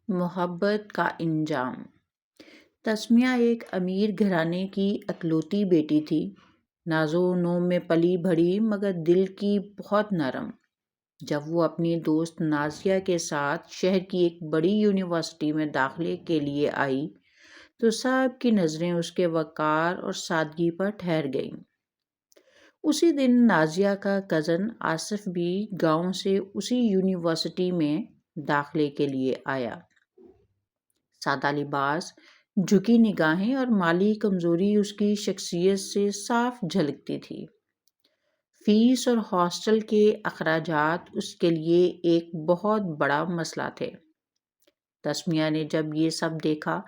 محبت کا انجام۔ تسمیہ ایک امیر گھرانے کی اکلوتی بیٹی تھی، ناز و نوم میں پلی بڑھی مگر دل کی بہت نرم۔ جب وہ اپنی دوست نازیہ کے ساتھ شہر کی ایک بڑی یونیورسٹی میں داخلے کے لیے آئی تو سب کی نظریں اس کے وقار اور سادگی پر ٹھہر گئیں۔ اسی دن نازیہ کا کزن آصف بھی گاؤں سے اسی یونیورسٹی میں داخلے کے لیے آیا۔ سادہ لباس، جھکی نگاہیں اور مالی کمزوری اس کی شخصیت سے صاف جھلکتی تھی۔ فیس اور ہاسٹل کے اخراجات اس کے لیے ایک بہت بڑا مسئلہ تھے۔ تسمیہ نے جب یہ سب دیکھا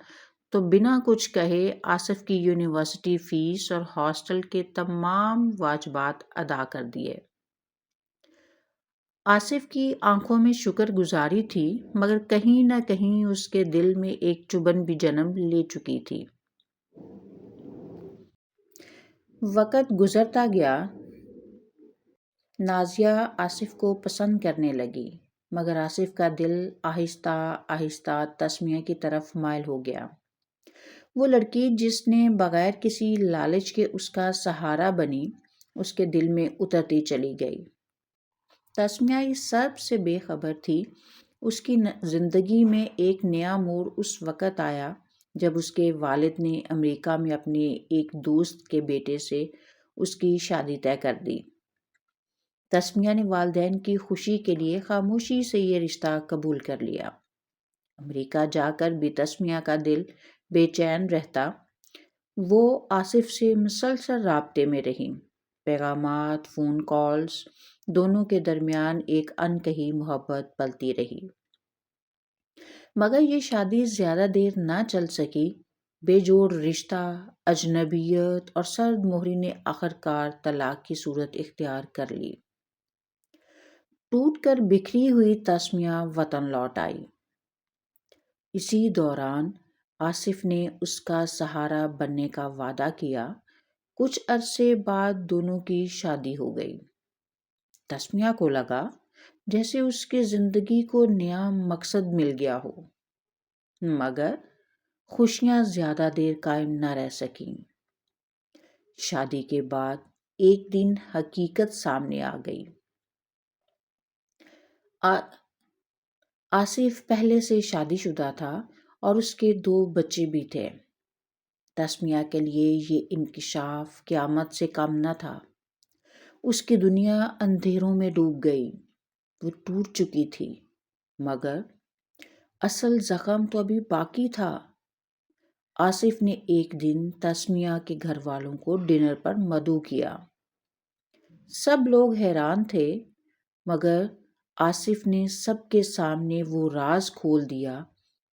تو بنا کچھ کہے آصف کی یونیورسٹی فیس اور ہاسٹل کے تمام واجبات ادا کر دیے۔ آصف کی آنکھوں میں شکر گزاری تھی مگر کہیں نہ کہیں اس کے دل میں ایک چبھن بھی جنم لے چکی تھی۔ وقت گزرتا گیا، نازیہ آصف کو پسند کرنے لگی مگر آصف کا دل آہستہ آہستہ تسمیہ کی طرف مائل ہو گیا۔ وہ لڑکی جس نے بغیر کسی لالچ کے اس کا سہارا بنی، اس کے دل میں اترتی چلی گئی۔ تسمیہ اس سب سے بے خبر تھی۔ اس کی زندگی میں ایک نیا موڑ اس وقت آیا جب اس کے والد نے امریکہ میں اپنے ایک دوست کے بیٹے سے اس کی شادی طے کر دی۔ تسمیہ نے والدین کی خوشی کے لیے خاموشی سے یہ رشتہ قبول کر لیا۔ امریکہ جا کر بھی تسمیہ کا دل بے چین رہتا۔ وہ آصف سے مسلسل رابطے میں رہی۔ پیغامات، فون کالز، دونوں کے درمیان ایک انکہی محبت پلتی رہی۔ مگر یہ شادی زیادہ دیر نہ چل سکی۔ بے جوڑ رشتہ، اجنبیت اور سرد مہری نے آخرکار طلاق کی صورت اختیار کر لی۔ ٹوٹ کر بکھری ہوئی تسمیہ وطن لوٹ آئی۔ اسی دوران آصف نے اس کا سہارا بننے کا وعدہ کیا۔ کچھ عرصے بعد دونوں کی شادی ہو گئی۔ تسمیہ کو لگا جیسے اس کی زندگی کو نیا مقصد مل گیا ہو، مگر خوشیاں زیادہ دیر قائم نہ رہ سکیں۔ شادی کے بعد ایک دن حقیقت سامنے آ گئی۔ آصف پہلے سے شادی شدہ تھا اور اس کے 2 بچے بھی تھے۔ تسمیہ کے لیے یہ انکشاف قیامت سے کم نہ تھا۔ اس کی دنیا اندھیروں میں ڈوب گئی۔ وہ ٹوٹ چکی تھی مگر اصل زخم تو ابھی باقی تھا۔ آصف نے ایک دن تسمیہ کے گھر والوں کو ڈنر پر مدعو کیا۔ سب لوگ حیران تھے مگر آصف نے سب کے سامنے وہ راز کھول دیا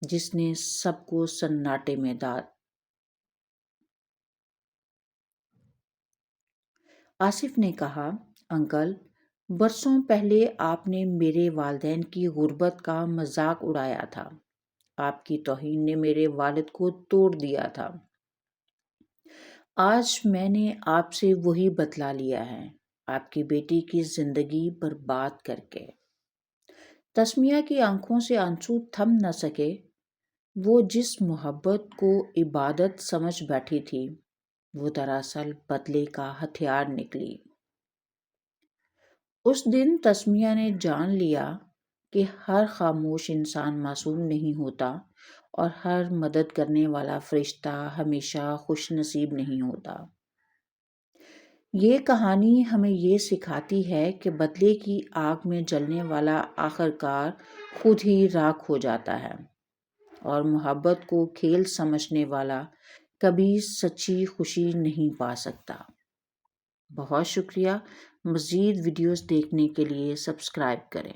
جس نے سب کو سناٹے میں ڈال۔ آصف نے کہا، انکل، برسوں پہلے آپ نے میرے والدین کی غربت کا مذاق اڑایا تھا۔ آپ کی توہین نے میرے والد کو توڑ دیا تھا۔ آج میں نے آپ سے وہی بدلہ لیا ہے، آپ کی بیٹی کی زندگی برباد کر کے۔ تسمیہ کی آنکھوں سے آنسو تھم نہ سکے۔ وہ جس محبت کو عبادت سمجھ بیٹھی تھی، وہ دراصل بدلے کا ہتھیار نکلی۔ اس دن تسمیہ نے جان لیا کہ ہر خاموش انسان معصوم نہیں ہوتا اور ہر مدد کرنے والا فرشتہ ہمیشہ خوش نصیب نہیں ہوتا۔ یہ کہانی ہمیں یہ سکھاتی ہے کہ بدلے کی آگ میں جلنے والا آخرکار خود ہی راکھ ہو جاتا ہے اور محبت کو کھیل سمجھنے والا کبھی سچی خوشی نہیں پا سکتا۔ بہت شکریہ۔ مزید ویڈیوز دیکھنے کے لیے سبسکرائب کریں۔